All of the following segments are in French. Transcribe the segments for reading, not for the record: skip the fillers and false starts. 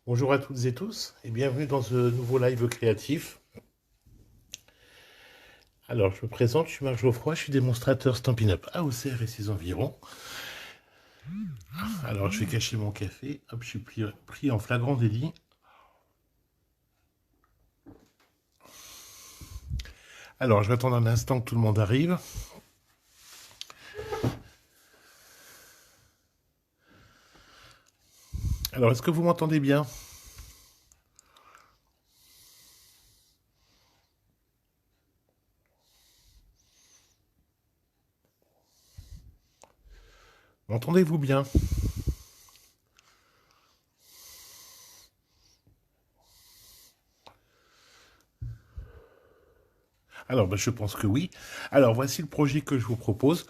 Bonjour à toutes et tous et bienvenue dans ce nouveau live créatif. Alors, je me présente, je suis Marc Geoffroy, je suis démonstrateur Stampin' Up AOCR et ses environs. Alors, je vais cacher mon café. Hop, je suis pris en flagrant délit. Alors, je vais attendre un instant que tout le monde arrive. Alors, est-ce que vous m'entendez bien? M'entendez-vous bien? Alors, je pense que oui. Alors, voici le projet que je vous propose.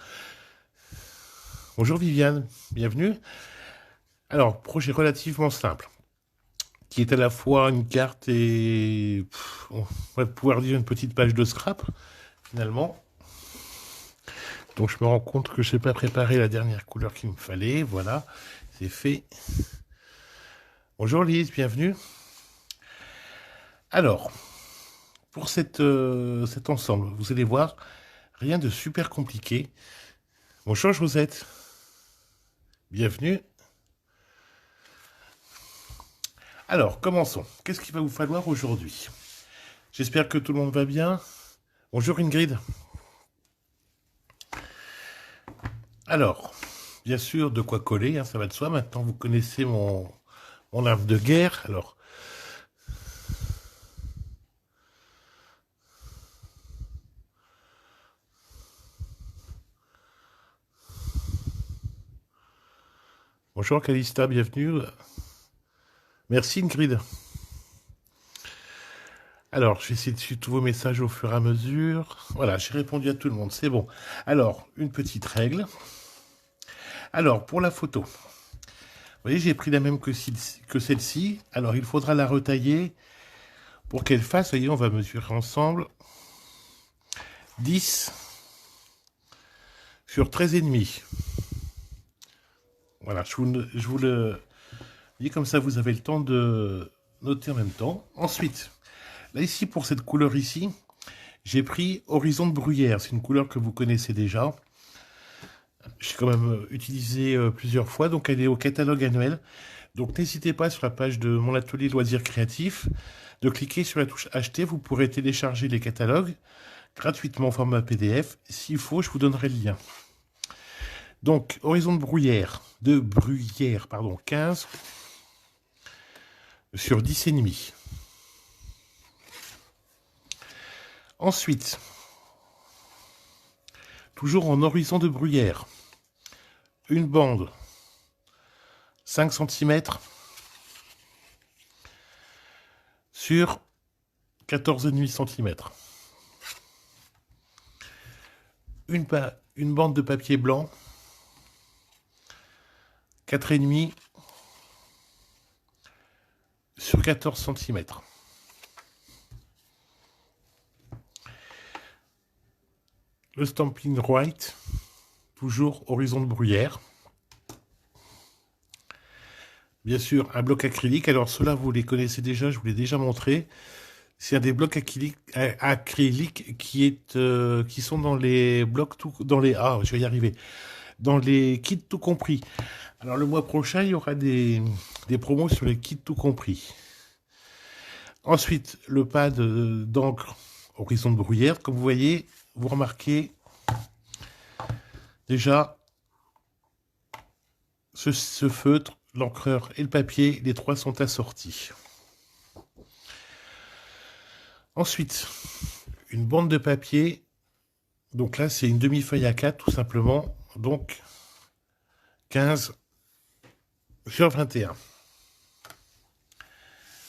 Bonjour Viviane, bienvenue. Alors, projet relativement simple, qui est à la fois une carte et, on va pouvoir dire une petite page de scrap, finalement. Donc je me rends compte que je n'ai pas préparé la dernière couleur qu'il me fallait. Voilà, c'est fait. Bonjour Lise, bienvenue. Alors, pour cet ensemble, vous allez voir, rien de super compliqué. Bonjour Josette, bienvenue. Alors, commençons. Qu'est-ce qu'il va vous falloir aujourd'hui? J'espère que tout le monde va bien. Bonjour Ingrid. Alors, bien sûr, de quoi coller, hein, ça va de soi. Maintenant, vous connaissez mon arme de guerre. Alors, bonjour Calista, bienvenue. Merci Ingrid. Alors, je vais essayer de suivre tous vos messages au fur et à mesure. Voilà, j'ai répondu à tout le monde, c'est bon. Alors, une petite règle. Alors, pour la photo, vous voyez, j'ai pris la même que celle-ci. Alors, il faudra la retailler pour qu'elle fasse, vous voyez, on va mesurer ensemble, 10 sur 13,5. Voilà, je vous le dis comme ça, vous avez le temps de noter en même temps. Ensuite, là ici, pour cette couleur ici, j'ai pris Horizon de Bruyère. C'est une couleur que vous connaissez déjà. J'ai quand même utilisé plusieurs fois, donc elle est au catalogue annuel. Donc n'hésitez pas sur la page de mon atelier loisirs créatifs de cliquer sur la touche acheter. Vous pourrez télécharger les catalogues gratuitement en format PDF. S'il faut, je vous donnerai le lien. Donc Horizon de Bruyère, pardon, 15 sur 10,5. Ensuite, toujours en horizon de Bruyère, une bande 5 cm sur 14,5 cm. Une bande de papier blanc 4,5 sur 14 cm. Le Stampin' White, toujours horizon de Bruyère. Bien sûr, un bloc acrylique. Alors ceux-là, vous les connaissez déjà, je vous l'ai déjà montré. C'est un des blocs acryliques qui sont dans les blocs je vais y arriver. Dans les kits tout compris. Alors le mois prochain, il y aura des promos sur les kits tout compris. Ensuite, le pad d'encre horizon de Bruyère. Comme vous voyez, vous remarquez déjà ce feutre, l'encreur et le papier, les trois sont assortis. Ensuite, une bande de papier. Donc là, c'est une demi-feuille A4, tout simplement. Donc, 15 sur 21.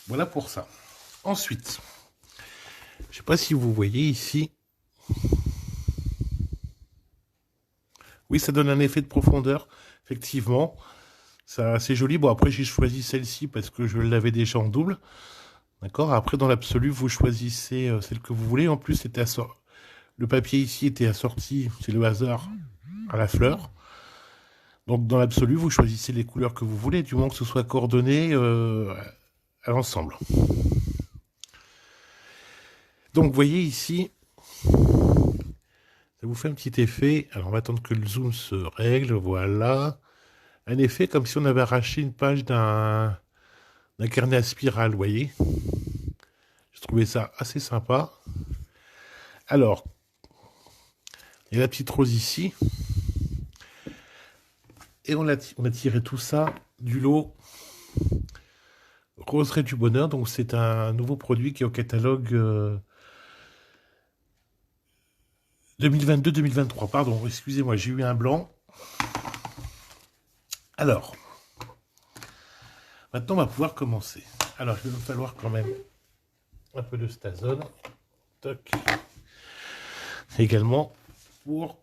Voilà pour ça. Ensuite, je ne sais pas si vous voyez ici. Oui, ça donne un effet de profondeur, effectivement. C'est joli. Bon, après, j'ai choisi celle-ci parce que je l'avais déjà en double. D'accord. Après, dans l'absolu, vous choisissez celle que vous voulez. En plus, le papier ici était assorti, c'est le hasard, à la fleur. Donc, dans l'absolu, vous choisissez les couleurs que vous voulez, du moment que ce soit coordonné à l'ensemble. Donc, vous voyez ici, ça vous fait un petit effet. Alors, on va attendre que le zoom se règle. Voilà. Un effet comme si on avait arraché une page d'un carnet à spirale, vous voyez. Je trouvais ça assez sympa. Alors, il y a la petite rose ici. Et on a tiré tout ça du lot Roseraie du Bonheur. Donc, c'est un nouveau produit qui est au catalogue 2022-2023. Pardon, excusez-moi, j'ai eu un blanc. Alors, maintenant, on va pouvoir commencer. Alors, il va me falloir quand même un peu de Stazone. Toc. Également pour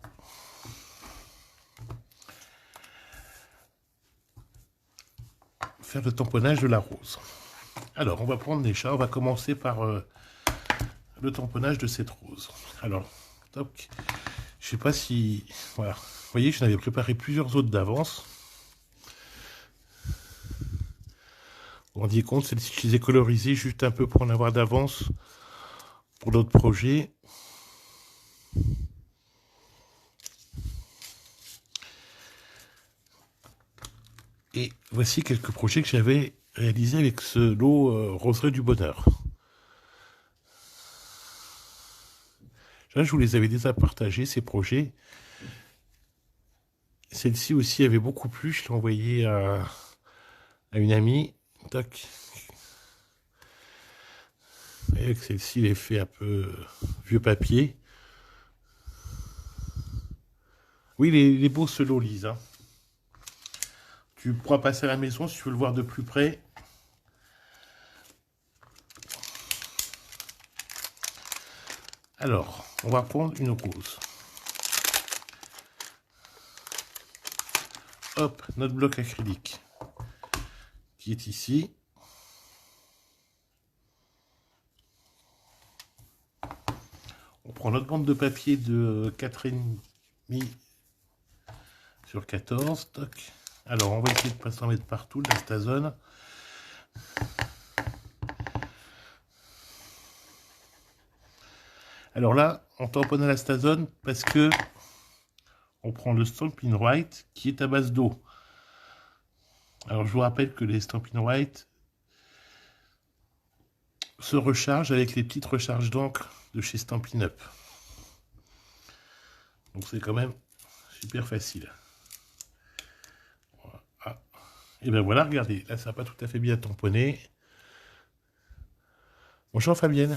faire le tamponnage de la rose. Alors, on va prendre déjà, on va commencer par le tamponnage de cette rose. Alors, toc. Je sais pas si... Voilà. Vous voyez, je n'avais préparé plusieurs autres d'avance. Vous vous rendiez compte, celle-ci, je les ai colorisées juste un peu pour en avoir d'avance pour d'autres projets. Et voici quelques projets que j'avais réalisés avec ce lot Roseraie du Bonheur. Là, je vous les avais déjà partagés, ces projets. Celle-ci aussi avait beaucoup plu. Je l'ai envoyée à une amie. Tac. Et avec celle-ci, l'effet un peu vieux papier. Oui, il est beau ce lot, Lise. Hein. Tu pourras passer à la maison si tu veux le voir de plus près. Alors, on va prendre une rose. Hop, notre bloc acrylique qui est ici. On prend notre bande de papier de 4,5 sur 14. Toc. Alors, on va essayer de ne pas s'en mettre partout, de la Stazone. Alors là, on tamponne à la Stazone parce que on prend le Stampin' White qui est à base d'eau. Alors, je vous rappelle que les Stampin' White se rechargent avec les petites recharges d'encre de chez Stampin' Up. Donc, c'est quand même super facile. Voilà. Et bien voilà, regardez, là, ça n'a pas tout à fait bien tamponné. Bonjour Fabienne.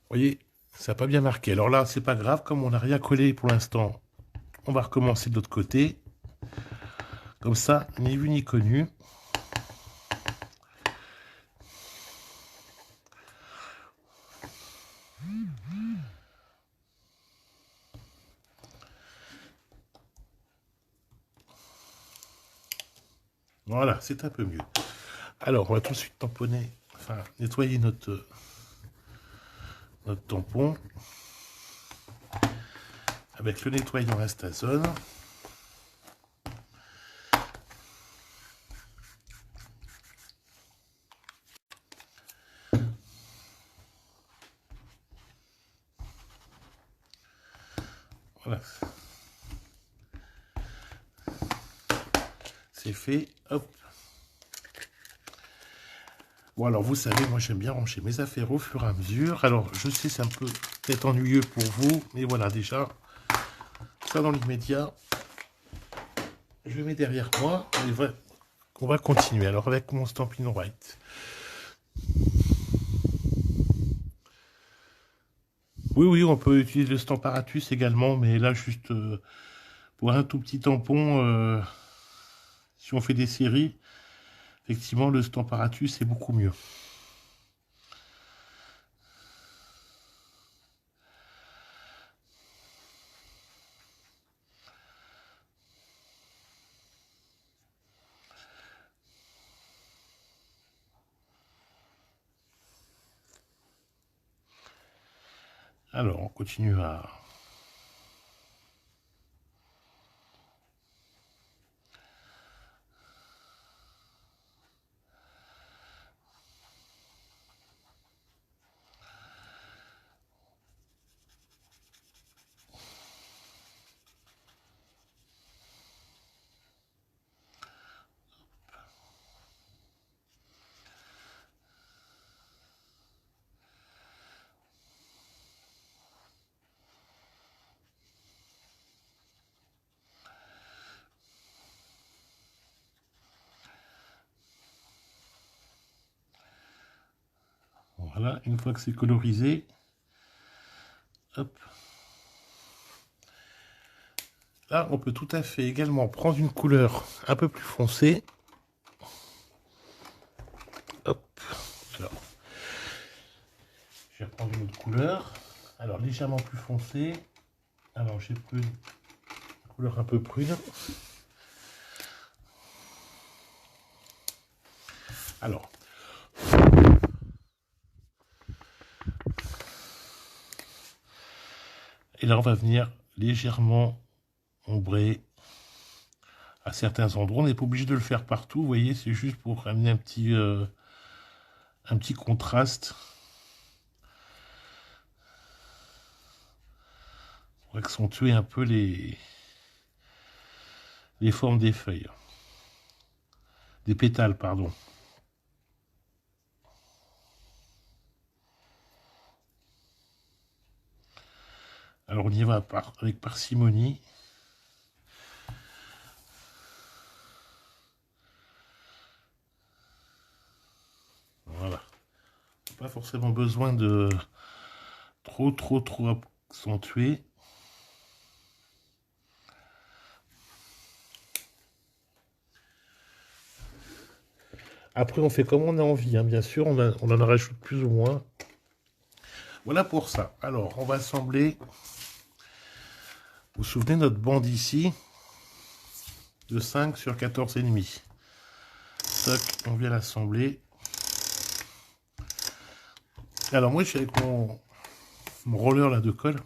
Vous voyez, ça n'a pas bien marqué. Alors là, c'est pas grave, comme on n'a rien collé pour l'instant, on va recommencer de l'autre côté. Comme ça, ni vu ni connu. Voilà, c'est un peu mieux. Alors, on va tout de suite tamponner, enfin, nettoyer notre tampon avec le nettoyant Astazone. Voilà. C'est fait. Hop. Bon, alors, vous savez, moi, j'aime bien ranger mes affaires au fur et à mesure. Alors, je sais, c'est un peu peut-être ennuyeux pour vous, mais voilà, déjà, ça dans l'immédiat, je mets derrière moi. Et on va continuer. Alors, avec mon Stampin' White. Oui, oui, on peut utiliser le Stamparatus également, mais là, juste pour un tout petit tampon, si on fait des séries, effectivement, le Stamparatus est beaucoup mieux. Alors, on continue à... Voilà, une fois que c'est colorisé, hop. Là, on peut tout à fait également prendre une couleur un peu plus foncée. Hop. Alors, je vais reprendre une autre couleur. Alors, légèrement plus foncée. Alors, j'ai pris une couleur un peu prune. Alors, et là, on va venir légèrement ombrer à certains endroits. On n'est pas obligé de le faire partout, vous voyez, c'est juste pour amener un petit contraste. Pour accentuer un peu les formes des feuilles. Des pétales, pardon. Alors on y va avec parcimonie. Voilà. Pas forcément besoin de trop accentuer. Après on fait comme on a envie, hein. Bien sûr, on en rajoute plus ou moins. Voilà pour ça. Alors on va assembler. Vous vous souvenez notre bande ici de 5 sur 14,5. Toc, on vient l'assembler. Alors moi je suis avec mon roller là de colle.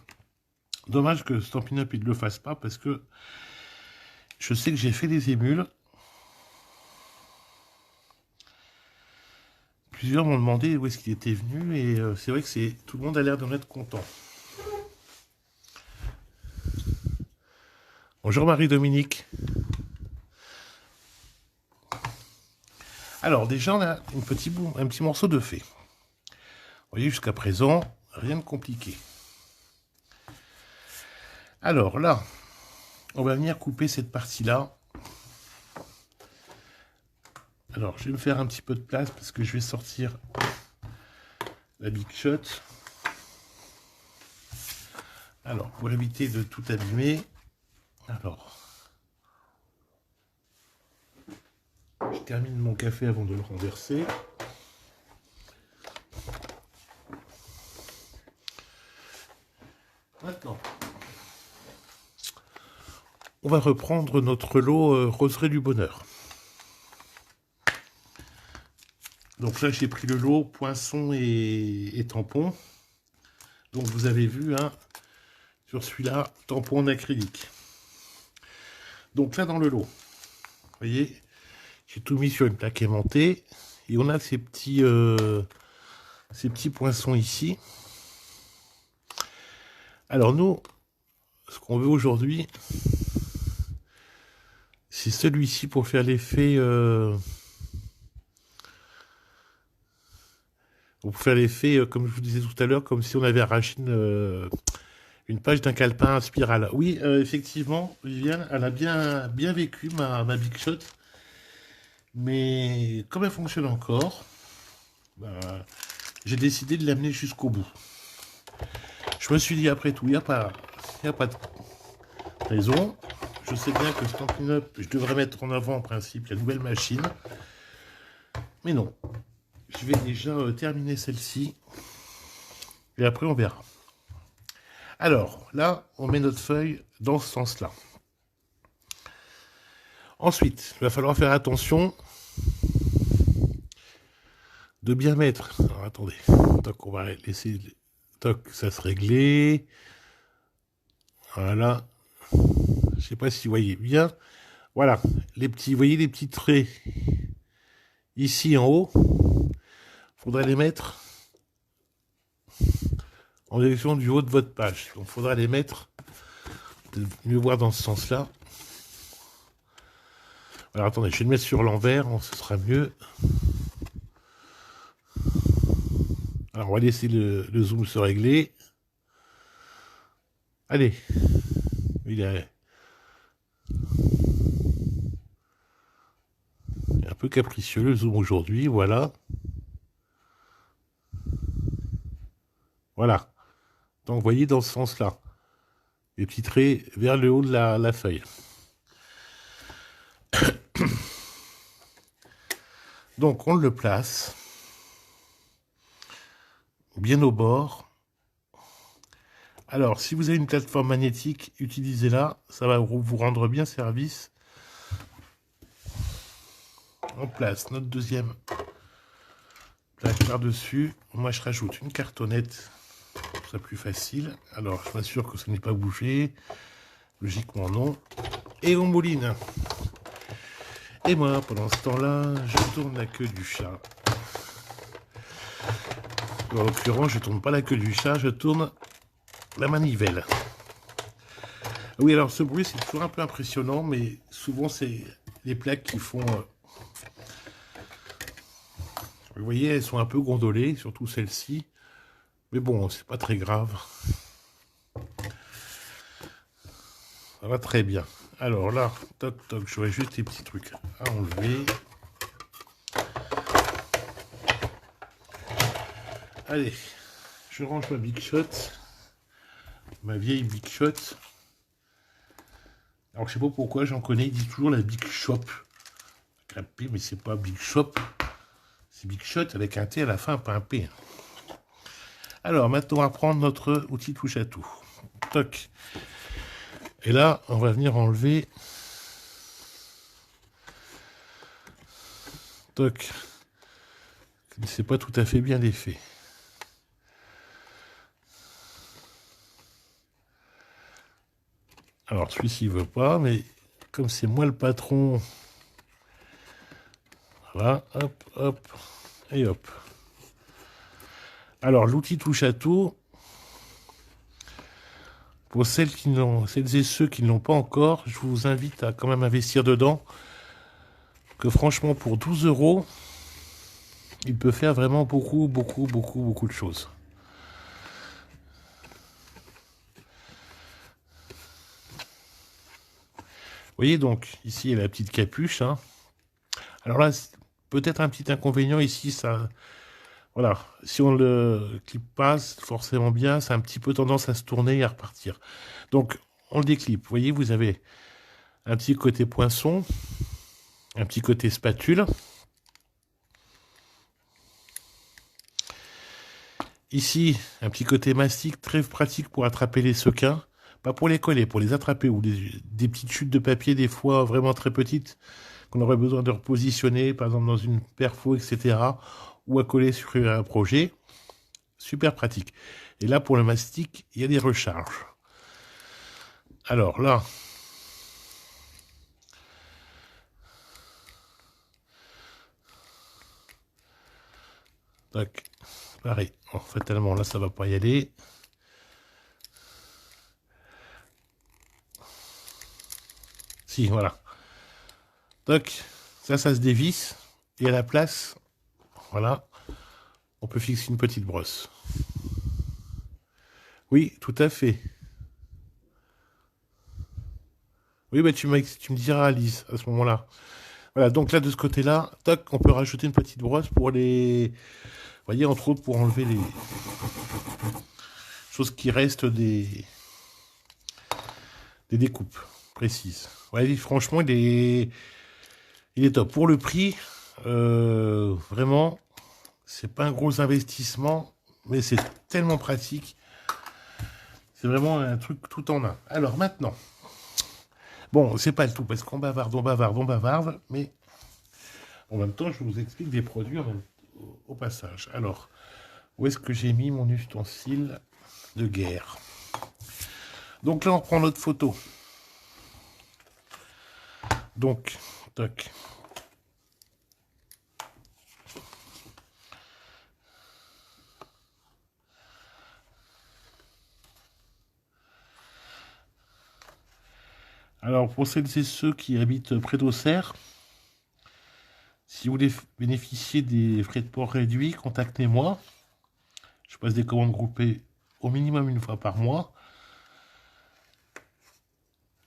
Dommage que Stampin' Up il ne le fasse pas parce que je sais que j'ai fait des émules. Plusieurs m'ont demandé où est-ce qu'il était venu et c'est vrai que tout le monde a l'air d'en être content. Bonjour Marie-Dominique. Alors déjà on a un petit morceau de fée. Vous voyez jusqu'à présent, rien de compliqué. Alors là, on va venir couper cette partie-là. Alors je vais me faire un petit peu de place parce que je vais sortir la Big Shot. Alors pour éviter de tout abîmer, alors je termine mon café avant de le renverser. Maintenant, on va reprendre notre lot Roseraie du Bonheur. Donc là, j'ai pris le lot poinçon et tampon. Donc vous avez vu, hein, sur celui-là, tampon en acrylique. Donc là, dans le lot, vous voyez, j'ai tout mis sur une plaque aimantée. Et on a ces petits poinçons ici. Alors nous, ce qu'on veut aujourd'hui, c'est celui-ci pour faire l'effet... pour faire l'effet, comme je vous disais tout à l'heure, comme si on avait arraché une page d'un calepin à spirale. Oui, effectivement, Viviane, elle a bien vécu ma Big Shot. Mais comme elle fonctionne encore, bah, j'ai décidé de l'amener jusqu'au bout. Je me suis dit, après tout, il n'y a pas de raison. Je sais bien que Stampin' Up, je devrais mettre en avant en principe la nouvelle machine. Mais non. Je vais déjà terminer celle-ci. Et après, on verra. Alors, là, on met notre feuille dans ce sens-là. Ensuite, il va falloir faire attention de bien mettre... Alors, attendez. Donc, on va laisser... Toc, ça se régler. Voilà. Je sais pas si vous voyez bien. Voilà. Vous voyez les petits traits ici en haut. Faudrait les mettre en direction du haut de votre page. Donc, il faudra les mettre, de mieux voir dans ce sens-là. Alors, attendez, je vais le mettre sur l'envers, ce sera mieux. Alors, on va laisser le zoom se régler. Allez. Il est un peu capricieux, le zoom aujourd'hui, voilà. Voilà. Donc, vous voyez, dans ce sens-là. Les petits traits vers le haut de la feuille. Donc, on le place bien au bord. Alors, si vous avez une plateforme magnétique, utilisez-la. Ça va vous rendre bien service. On place notre deuxième plaque par-dessus. Moi, je rajoute une cartonnette. Ce sera plus facile. Alors, je m'assure que ça n'est pas bougé. Logiquement, non. Et on mouline. Et moi, pendant ce temps-là, je tourne la queue du chat. En l'occurrence, je ne tourne pas la queue du chat, je tourne la manivelle. Oui, alors ce bruit, c'est toujours un peu impressionnant, mais souvent, c'est les plaques qui font... Vous voyez, elles sont un peu gondolées, surtout celle-ci. Mais bon, c'est pas très grave. Ça va très bien. Alors là, toc toc, j'aurais juste des petits trucs à enlever. Allez, je range ma Big Shot. Ma vieille Big Shot. Alors je sais pas pourquoi, j'en connais, ils disent toujours la Big Shop. Mais c'est pas Big Shop. C'est Big Shot avec un T à la fin, pas un P. Alors maintenant, on va prendre notre outil touche à tout. Toc. Et là, on va venir enlever. Toc. C'est pas tout à fait bien l'effet. Alors celui-ci veut pas, mais comme c'est moi le patron, voilà, hop, hop, et hop. Alors l'outil touche à tout. Pour celles et ceux qui ne l'ont pas encore, je vous invite à quand même investir dedans. Que franchement, pour 12 €, il peut faire vraiment beaucoup de choses. Vous voyez donc, ici, il y a la petite capuche. Hein. Alors là, peut-être un petit inconvénient ici, ça... Voilà, si on le clip pas forcément bien, c'est un petit peu tendance à se tourner et à repartir. Donc, on le déclipe. Vous voyez, vous avez un petit côté poinçon, un petit côté spatule. Ici, un petit côté mastic, très pratique pour attraper les sequins. Pas pour les coller, pour les attraper, ou des petites chutes de papier, des fois vraiment très petites, qu'on aurait besoin de repositionner, par exemple dans une perfo, etc., ou à coller sur un projet. Super pratique. Et là, pour le mastic, il y a des recharges. Alors là, tac, pareil. Oh, fatalement, là, ça va pas y aller. Si, voilà. Tac, ça se dévisse. Et à la place, voilà, on peut fixer une petite brosse. Oui, tout à fait. Oui, bah, tu me diras, Alice, à ce moment-là. Voilà, donc là, de ce côté-là, tac, on peut rajouter une petite brosse pour les... Vous voyez, entre autres, pour enlever les choses qui restent des découpes précises. Ouais, franchement, il est top. Pour le prix, vraiment, c'est pas un gros investissement, mais c'est tellement pratique. C'est vraiment un truc tout en un. Alors maintenant, bon, c'est pas le tout, parce qu'on bavarde, mais en même temps, je vous explique des produits au passage. Alors, où est-ce que j'ai mis mon ustensile de guerre? Donc là, on prend notre photo. Donc, toc. Alors, pour celles et ceux qui habitent près d'Auxerre, si vous voulez bénéficier des frais de port réduits, contactez-moi. Je passe des commandes groupées au minimum une fois par mois.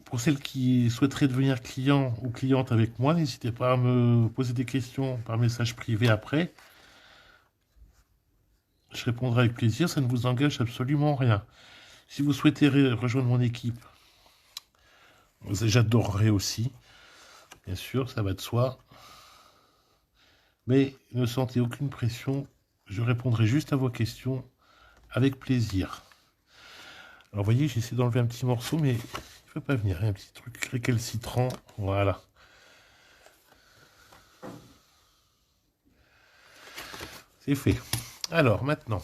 Pour celles qui souhaiteraient devenir client ou cliente avec moi, n'hésitez pas à me poser des questions par message privé après. je répondrai avec plaisir, ça ne vous engage absolument rien. Si vous souhaitez rejoindre mon équipe, j'adorerais aussi, bien sûr, ça va de soi. Mais ne sentez aucune pression, je répondrai juste à vos questions avec plaisir. Alors vous voyez, j'essaie d'enlever un petit morceau, mais il ne peut pas venir, un petit truc récalcitrant, voilà. C'est fait. Alors maintenant,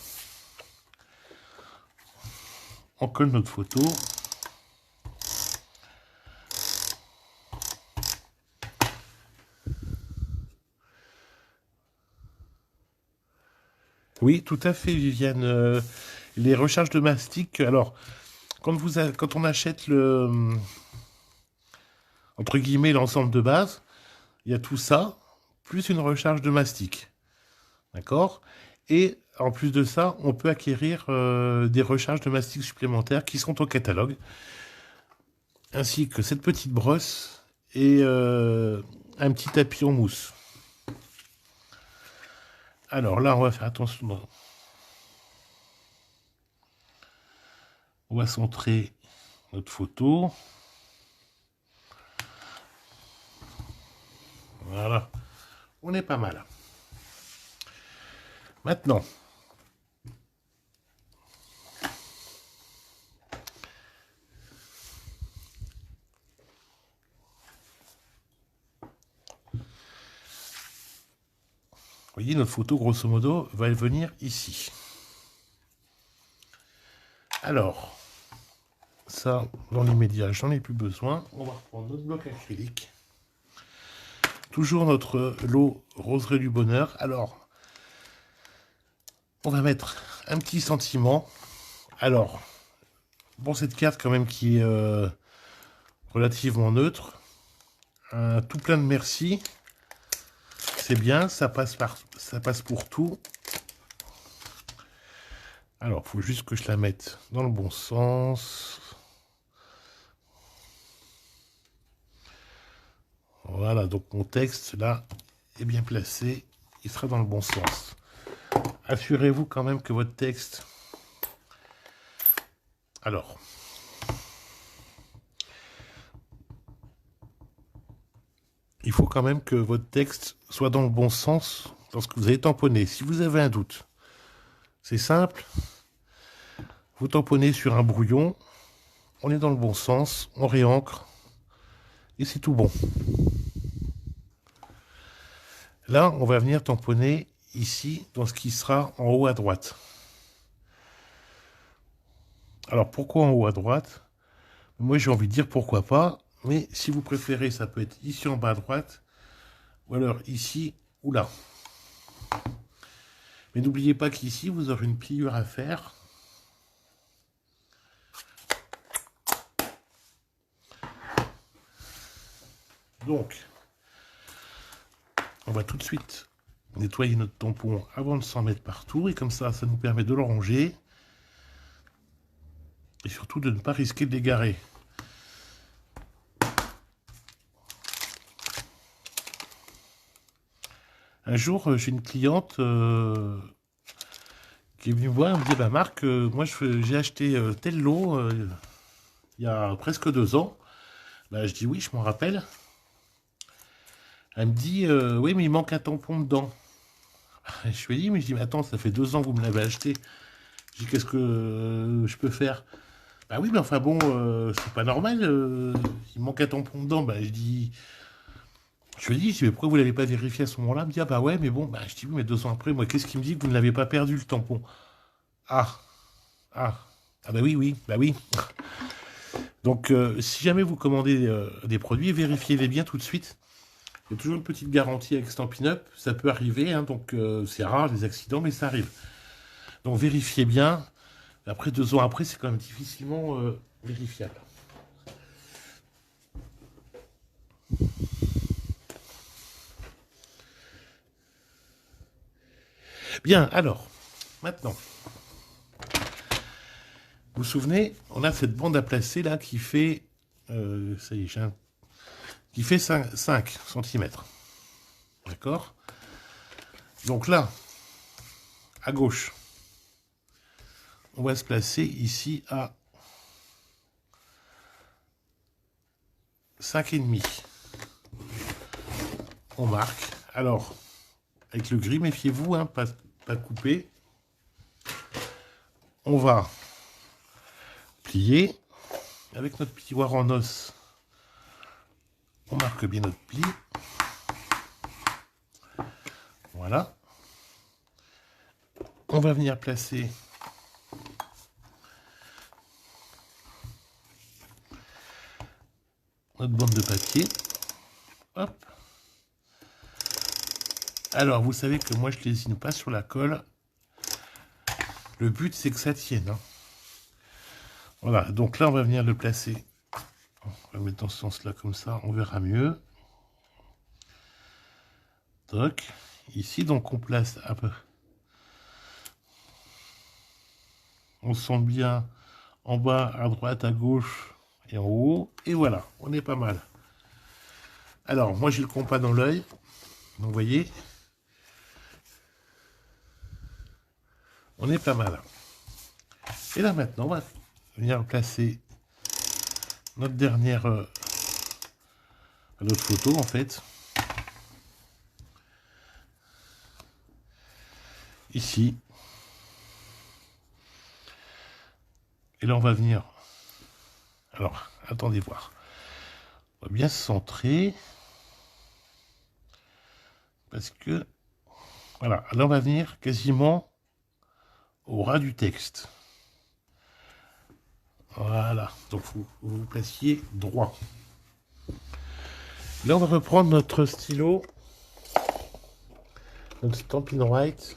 on colle notre photo. Oui, tout à fait, Viviane. Les recharges de mastic, alors, quand on achète entre guillemets, l'ensemble de base, il y a tout ça, plus une recharge de mastic. D'accord? Et en plus de ça, on peut acquérir des recharges de mastic supplémentaires qui sont au catalogue, ainsi que cette petite brosse et un petit tapis en mousse. Alors là, on va faire attention. On va centrer notre photo. Voilà. On est pas mal. Maintenant. Vous voyez, notre photo, grosso modo, va venir ici. Alors, ça, dans l'immédiat, j'en ai plus besoin. On va reprendre notre bloc acrylique. Toujours notre lot Roseraie du Bonheur. Alors, on va mettre un petit sentiment. Alors, bon, cette carte quand même qui est relativement neutre. Un tout plein de merci. C'est bien, ça passe pour tout. Alors, il faut juste que je la mette dans le bon sens. Voilà, donc mon texte, là, est bien placé. Il sera dans le bon sens. Assurez-vous quand même que votre texte... Alors... Il faut quand même que votre texte soit dans le bon sens lorsque vous allez tamponner. Si vous avez un doute, c'est simple. Vous tamponnez sur un brouillon. On est dans le bon sens. On réancre. Et c'est tout bon. Là, on va venir tamponner ici, dans ce qui sera en haut à droite. Alors, pourquoi en haut à droite? Moi, j'ai envie de dire pourquoi pas. Mais si vous préférez, ça peut être ici en bas à droite. Ou alors ici ou là. Mais n'oubliez pas qu'ici, vous aurez une pliure à faire. Donc, on va tout de suite nettoyer notre tampon avant de s'en mettre partout. Et comme ça, ça nous permet de le ranger. Et surtout de ne pas risquer de l'égarer. Un jour, j'ai une cliente qui est venue me voir et me dit bah Marc, moi j'ai acheté tel lot il y a presque 2 ans. Bah, je dis oui, je m'en rappelle. Elle me dit oui, mais il manque un tampon dedans. Je lui ai dit, mais je dis mais attends, ça fait 2 ans que vous me l'avez acheté. Je dis qu'est-ce que je peux faire? Bah oui, mais enfin bon, c'est pas normal, il manque un tampon dedans. Bah je lui ai dit, mais pourquoi vous l'avez pas vérifié à ce moment-là? Elle me dit, ah bah ouais, mais bon, bah, je dis, oui, mais 2 ans après, moi, qu'est-ce qui me dit que vous ne l'avez pas perdu, le tampon? Ah, ah, ah bah oui, oui, bah oui. Donc, si jamais vous commandez des produits, vérifiez-les bien tout de suite. Il y a toujours une petite garantie avec Stampin' Up, ça peut arriver, hein, donc c'est rare les accidents, mais ça arrive. Donc vérifiez bien. Après, 2 ans après, c'est quand même difficilement vérifiable. Bien, alors, maintenant, vous vous souvenez, on a cette bande à placer là qui fait, ça y est, qui fait 5 cm. D'accord? Donc là, à gauche, on va se placer ici à 5,5. On marque. Alors, avec le gris, méfiez-vous, hein, pas couper. On va plier. Avec notre plioir en os, on marque bien notre pli. Voilà. On va venir placer notre bande de papier. Hop. Alors, vous savez que moi, je ne lésine pas sur la colle. Le but, c'est que ça tienne. Hein. Voilà, donc là, on va venir le placer. On va le mettre dans ce sens-là, comme ça, on verra mieux. Toc. Ici, donc, on place un peu. On sent bien en bas, à droite, à gauche et en haut. Et voilà, on est pas mal. Alors, moi, j'ai le compas dans l'œil. Donc, vous voyez, on est pas mal. Et là, maintenant, on va venir placer notre dernière... notre photo, en fait. Ici. Et là, on va venir... Alors, attendez voir. On va bien se centrer. Parce que... Voilà, là, on va venir quasiment au ras du texte. Voilà, donc vous vous placiez droit. Là, on va reprendre notre stylo, notre Stampin' White,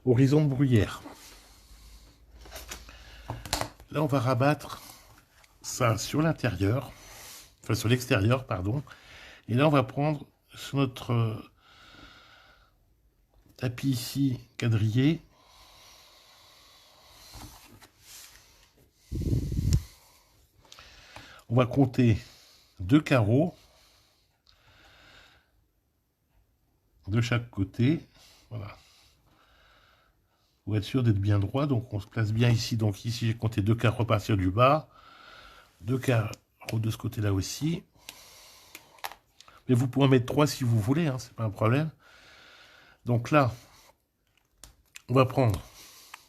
horizon de bruyère. Là, on va rabattre ça sur l'intérieur, enfin sur l'extérieur, pardon. Et là, on va prendre sur notre tapis ici, quadrillé. On va compter 2 carreaux de chaque côté. Voilà. Pour être sûr d'être bien droit, donc on se place bien ici. Donc ici, j'ai compté 2 carreaux à partir du bas. 2 carreaux de ce côté-là aussi. Mais vous pouvez en mettre 3 si vous voulez, hein, c'est pas un problème. Donc là, on va prendre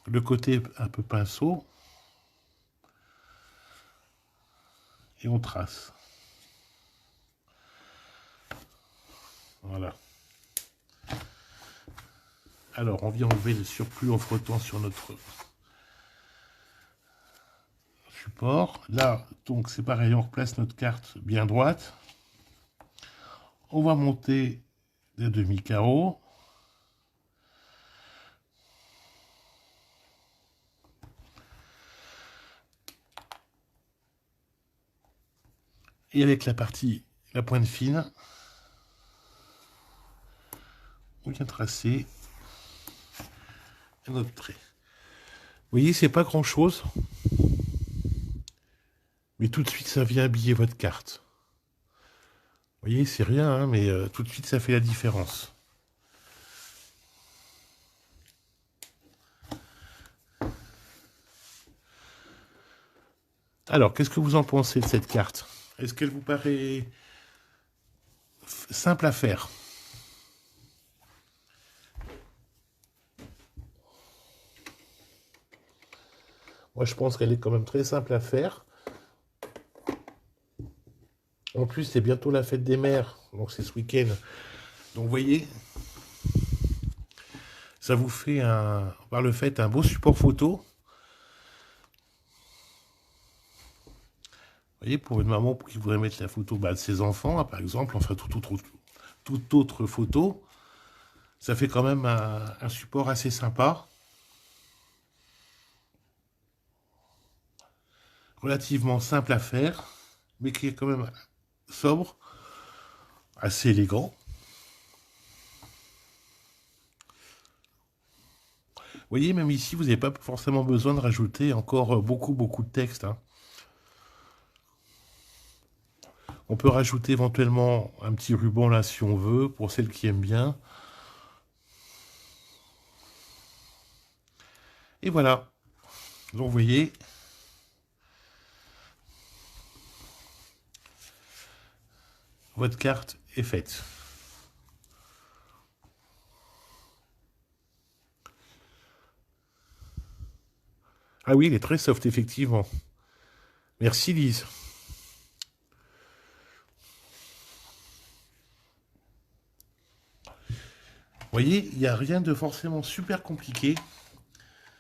le côté un peu pinceau. Et on trace. Voilà. Alors, on vient enlever le surplus en frottant sur notre support. Là, donc, c'est pareil, on replace notre carte bien droite. On va monter des demi-carreaux. Et avec la pointe fine, on vient tracer notre trait. Vous voyez, c'est pas grand-chose. Mais tout de suite, ça vient habiller votre carte. Vous voyez, c'est rien, hein, mais tout de suite, ça fait la différence. Alors, qu'est-ce que vous en pensez de cette carte? Est-ce qu'elle vous paraît simple à faire? Moi, je pense qu'elle est quand même très simple à faire. En plus, c'est bientôt la fête des mères, donc c'est ce week-end. Donc, vous voyez, ça vous fait par le fait un beau support photo. Vous voyez, pour une maman qui voudrait mettre la photo de ses enfants, par exemple, enfin toute autre photo, ça fait quand même un support assez sympa. Relativement simple à faire, mais qui est quand même sobre, assez élégant. Vous voyez, même ici, vous n'avez pas forcément besoin de rajouter encore beaucoup de texte. Hein. On peut rajouter éventuellement un petit ruban là si on veut, pour celles qui aiment bien. Et voilà. Donc vous voyez, votre carte est faite. Ah oui, il est très soft, effectivement. Merci Lise. Vous voyez, il n'y a rien de forcément super compliqué.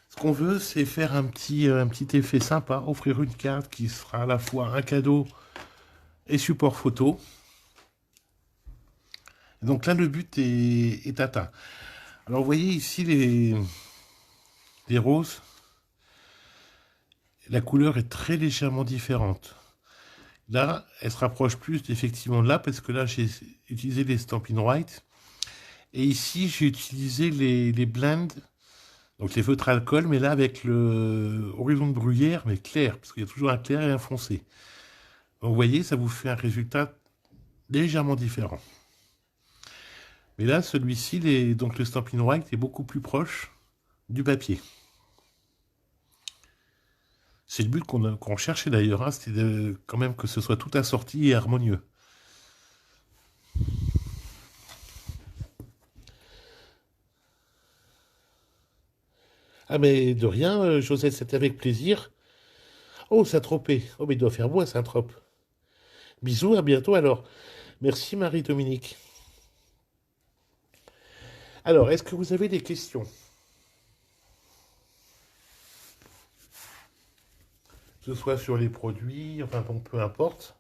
Ce qu'on veut, c'est faire un petit effet sympa, offrir une carte qui sera à la fois un cadeau et support photo. Donc là, le but est atteint. Alors, vous voyez ici les roses. La couleur est très légèrement différente. Là, elle se rapproche plus effectivement de là, parce que là, j'ai utilisé les Stampin' White. Et ici, j'ai utilisé les blends, donc les feutres alcool, mais là avec le horizon de bruyère, mais clair, parce qu'il y a toujours un clair et un foncé. Donc vous voyez, ça vous fait un résultat légèrement différent. Mais là, celui-ci, donc le Stampin' White est beaucoup plus proche du papier. C'est le but qu'on cherchait d'ailleurs, hein, c'était quand même que ce soit tout assorti et harmonieux. Ah mais de rien, Josette, c'était avec plaisir. Oh, Saint-Tropez. Oh, mais il doit faire beau à Saint-Trope. Bisous, à bientôt alors. Merci Marie-Dominique. Alors, est-ce que vous avez des questions? Que ce soit sur les produits, enfin bon, peu importe.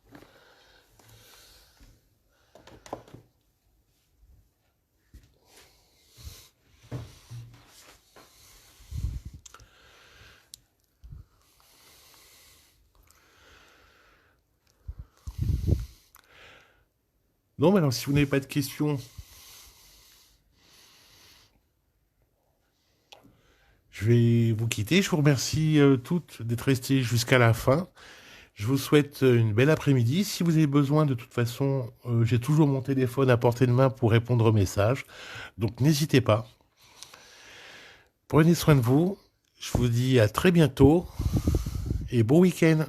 Non, mais alors si vous n'avez pas de questions, je vais vous quitter. Je vous remercie toutes d'être restées jusqu'à la fin. Je vous souhaite une belle après-midi. Si vous avez besoin, de toute façon, j'ai toujours mon téléphone à portée de main pour répondre aux messages. Donc n'hésitez pas. Prenez soin de vous. Je vous dis à très bientôt et bon week-end.